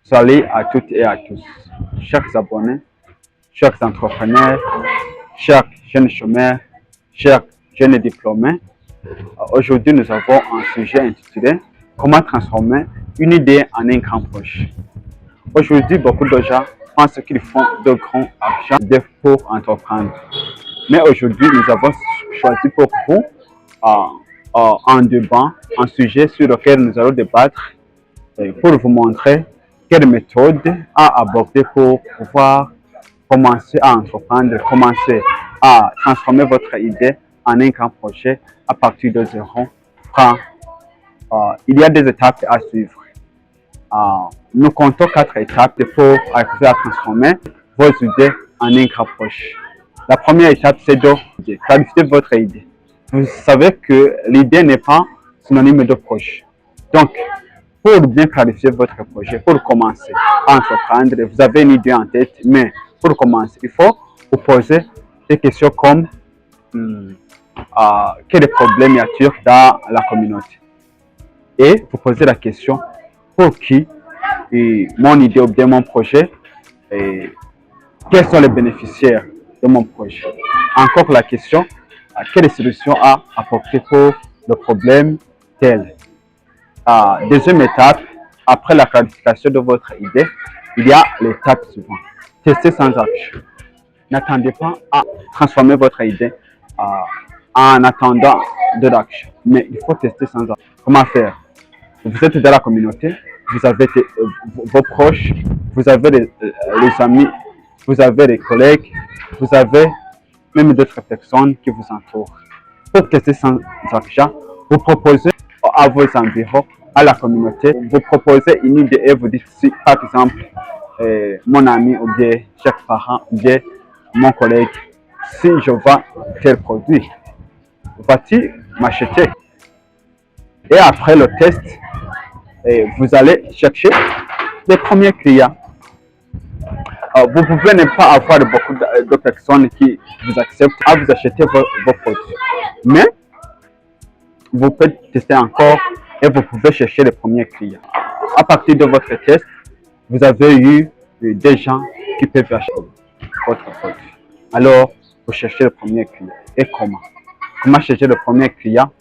Salut à toutes et à tous, chers abonnés, chers entrepreneurs, chers jeunes chômeurs, chers jeunes diplômés. Aujourd'hui, nous avons un sujet intitulé Comment transformer une idée en un grand projet. Aujourd'hui, beaucoup de gens pensent qu'ils font de grands argent pour entreprendre. Mais aujourd'hui, nous avons choisi pour vous un débat, un sujet sur lequel nous allons débattre pour vous montrer quelle méthode à aborder pour pouvoir commencer à entreprendre, commencer à transformer votre idée en un grand projet à partir de zéro. Il y a des étapes à suivre. Nous comptons 4 étapes pour arriver à transformer vos idées en un grand projet. La première étape, c'est de clarifier votre idée. Vous savez que l'idée n'est pas synonyme de projet. Donc, pour bien clarifier votre projet, pour commencer à entreprendre, vous avez une idée en tête, mais pour commencer, il faut vous poser des questions comme quel problème y a-t-il dans la communauté? Et vous posez la question pour qui mon idée ou bien mon projet, et quels sont les bénéficiaires de mon projet? Encore la question, quelle solution à apporter pour le problème tel? Deuxième étape, après la qualification de votre idée, il y a l'étape suivante. Tester sans action. N'attendez pas à transformer votre idée en attendant de l'action. Mais il faut tester sans action. Comment faire? Vous êtes dans la communauté, vous avez vos proches, vous avez les amis, vous avez les collègues, vous avez même d'autres personnes qui vous entourent. Pour tester sans action, vous proposez à vos environs, à la communauté, vous proposez une idée et vous dites si, par exemple, mon ami ou bien chaque parent ou bien mon collègue, si je vends tel produit, vas-tu m'acheter? Et après le test, vous allez chercher les premiers clients. Vous pouvez ne pas avoir beaucoup de personnes qui vous acceptent à vous acheter vos produits. Mais vous pouvez tester encore et vous pouvez chercher les premiers clients. À partir de votre test, vous avez eu des gens qui peuvent acheter votre produit. Alors, vous cherchez le premier client. Et comment? Comment chercher le premier client?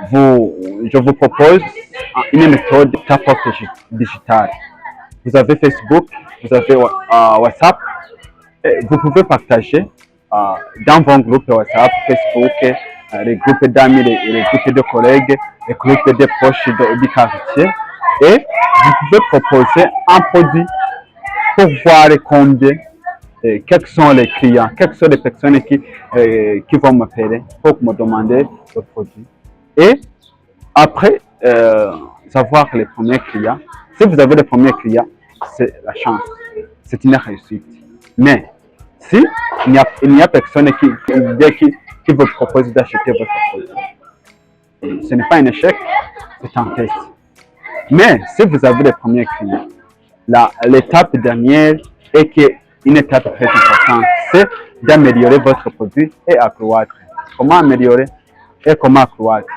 Je vous propose une méthode d'apport digital. Vous avez Facebook, vous avez WhatsApp. Vous pouvez partager dans vos groupes WhatsApp, Facebook, les groupes d'amis, les groupes de collègues, les groupes de proches du quartier. Et vous pouvez proposer un produit pour voir combien, quels sont les clients, quelles sont les personnes qui vont m'appeler pour me demander le produit. Et après savoir les premiers clients, si vous avez les premiers clients, c'est la chance, c'est une réussite. Mais si il n'y a personne qui vous propose d'acheter votre produit, ce n'est pas un échec, c'est un test. Mais si vous avez les premiers clients, l'étape dernière et qui est une étape très importante, c'est d'améliorer votre produit et accroître. Comment améliorer et comment accroître?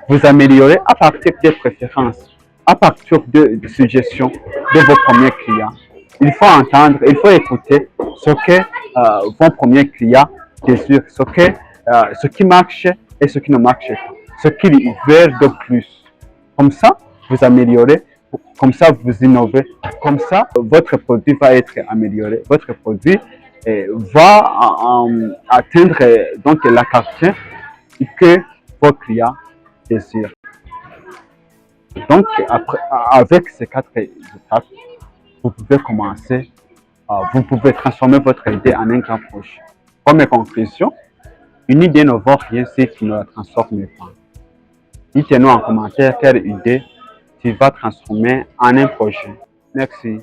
Vous améliorez à partir des préférences, à partir de suggestions de vos premiers clients. Il faut entendre, il faut écouter ce que vos premiers clients désirent, ce qui marche et ce qui ne marche pas, ce qu'ils veulent de plus. Comme ça, vous améliorez, comme ça, vous innovez, comme ça, votre produit va être amélioré, votre produit va atteindre donc la qualité que vos clients désirent. Donc, avec ces 4 étapes, vous pouvez commencer, vous pouvez transformer votre idée en un grand projet. Comme conclusion, une idée ne vaut rien si tu ne la transformes pas. Dites-nous en commentaire quelle idée tu vas transformer en un projet. Merci.